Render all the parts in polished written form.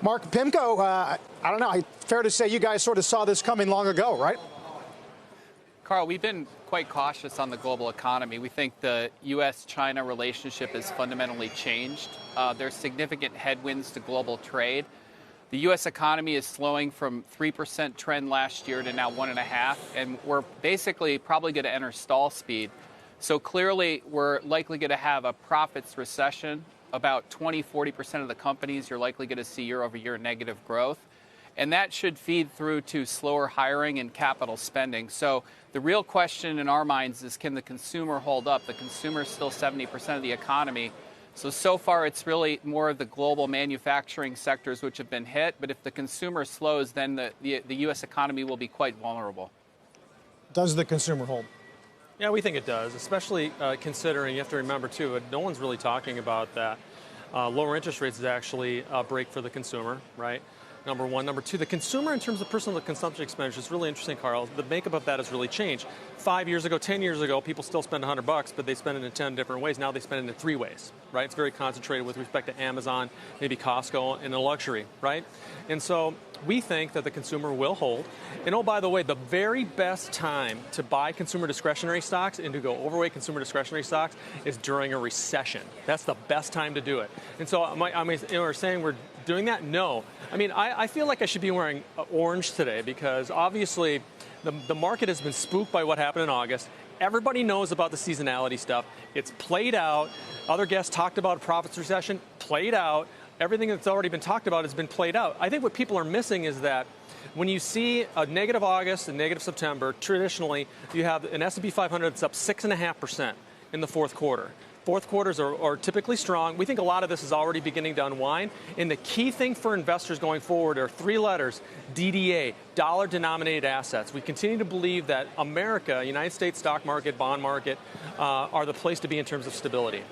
Mark, Pimco, I don't know, fair to say you guys sort of saw this coming long ago, right? Carl, we've been quite cautious on the global economy. We think the U.S.-China relationship has fundamentally changed. There's significant headwinds to global trade. The U.S. economy is slowing from 3% trend last year to now 1.5%, and we're basically probably going to enter stall speed. So clearly, we're likely going to have a profits recession. About 40% of the companies you're likely going to see year-over-year negative growth. And that should feed through to slower hiring and capital spending. So the real question in our minds is, can the consumer hold up? The consumer is still 70% of the economy. So far, it's really more of the global manufacturing sectors which have been hit. But if the consumer slows, then the U.S. economy will be quite vulnerable. Does the consumer hold? Yeah, we think it does, especially considering, you have to remember, too, no one's really talking about that. Lower interest rates is actually a break for the consumer, right? Number one. Number two, the consumer in terms of personal consumption expenditure is really interesting, Carl. The makeup of that has really changed. 5 years ago, 10 years ago, people still spend $100, but they spend it in 10 different ways. Now they spend it in 3 ways, right? It's very concentrated with respect to Amazon, maybe Costco, and a luxury, right? And so we think that the consumer will hold. And oh, by the way, the very best time to buy consumer discretionary stocks and to go overweight consumer discretionary stocks is during a recession. That's the best time to do it. And so we're saying we're doing that? No. I mean, I feel like I should be wearing orange today because obviously the market has been spooked by what happened in August. Everybody knows about the seasonality stuff. It's played out. Other guests talked about a profits recession, played out. Everything that's already been talked about has been played out. I think what people are missing is that when you see a negative August and negative September, traditionally you have an S&P 500 that's up 6.5% in the fourth quarter. Fourth quarters are typically strong. We think a lot of this is already beginning to unwind. And the key thing for investors going forward are 3 letters, DDA, dollar-denominated assets. We continue to believe that America, United States stock market, bond market, are the place to be in terms of stability.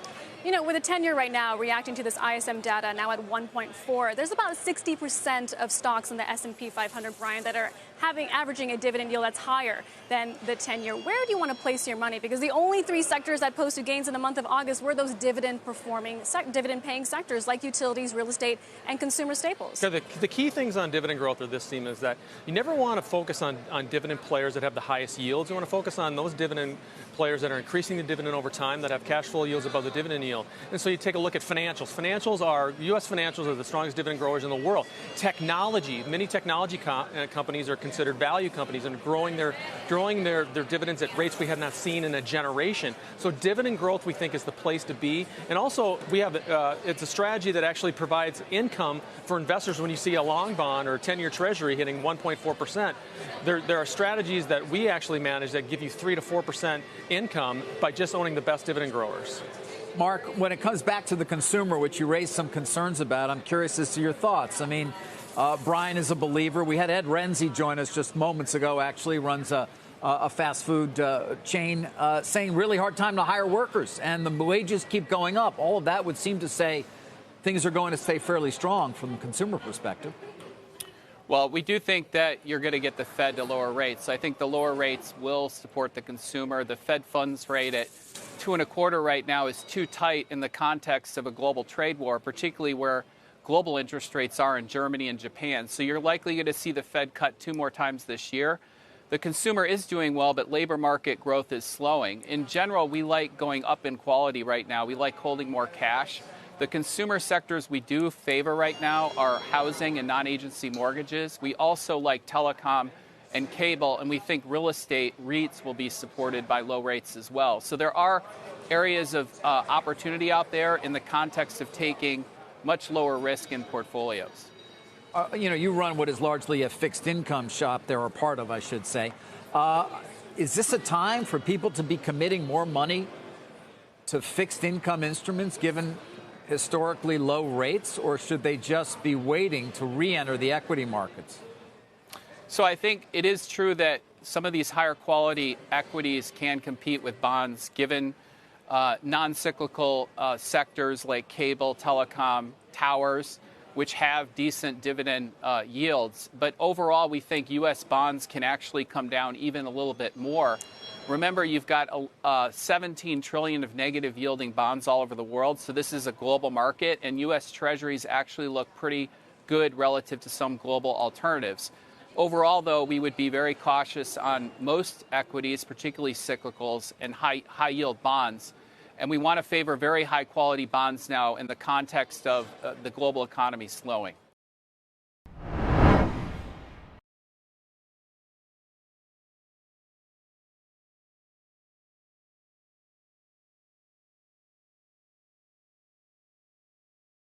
You know, with a 10-year right now reacting to this ISM data now at 1.4, there's about 60% of stocks in the S&P 500, Brian, that are averaging a dividend yield that's higher than the 10-year. Where do you want to place your money? Because the only 3 sectors that posted gains in the month of August were those dividend-paying sectors like utilities, real estate, and consumer staples. So the key things on dividend growth of this theme is that you never want to focus on dividend players that have the highest yields. You want to focus on those dividend players that are increasing the dividend over time, that have cash flow yields above the dividend yield. And so you take a look at financials. U.S. financials are the strongest dividend growers in the world. Technology, many technology companies are considered value companies and growing their dividends at rates we have not seen in a generation. So dividend growth, we think, is the place to be. And also, we have it's a strategy that actually provides income for investors when you see a long bond or a 10-year treasury hitting 1.4%. There are strategies that we actually manage that give you 3 to 4% income by just owning the best dividend growers. Mark, when it comes back to the consumer, which you raised some concerns about, I'm curious as to your thoughts. I mean, Brian is a believer. We had Ed Renzi join us just moments ago, actually runs a fast food chain, saying really hard time to hire workers, and the wages keep going up. All of that would seem to say things are going to stay fairly strong from the consumer perspective. Well, we do think that you're going to get the Fed to lower rates. I think the lower rates will support the consumer. The Fed funds rate at 2.25 right now is too tight in the context of a global trade war, particularly where global interest rates are in Germany and Japan. So you're likely going to see the Fed cut 2 more times this year. The consumer is doing well, but labor market growth is slowing. In general, we like going up in quality right now. We like holding more cash. The consumer sectors we do favor right now are housing and non-agency mortgages. We also like telecom and cable, and we think real estate REITs will be supported by low rates as well. So there are areas of opportunity out there in the context of taking much lower risk in portfolios. You run what is largely a fixed income shop. They're a part of, I should say. Is this a time for people to be committing more money to fixed income instruments given historically low rates, or should they just be waiting to re-enter the equity markets? So I think it is true that some of these higher quality equities can compete with bonds given non-cyclical sectors like cable, telecom, towers, which have decent dividend yields. But overall, we think U.S. bonds can actually come down even a little bit more. Remember, you've got $17 trillion of negative yielding bonds all over the world. So this is a global market, and U.S. Treasuries actually look pretty good relative to some global alternatives. Overall, though, we would be very cautious on most equities, particularly cyclicals and high-yield bonds. And we want to favor very high-quality bonds now in the context of the global economy slowing.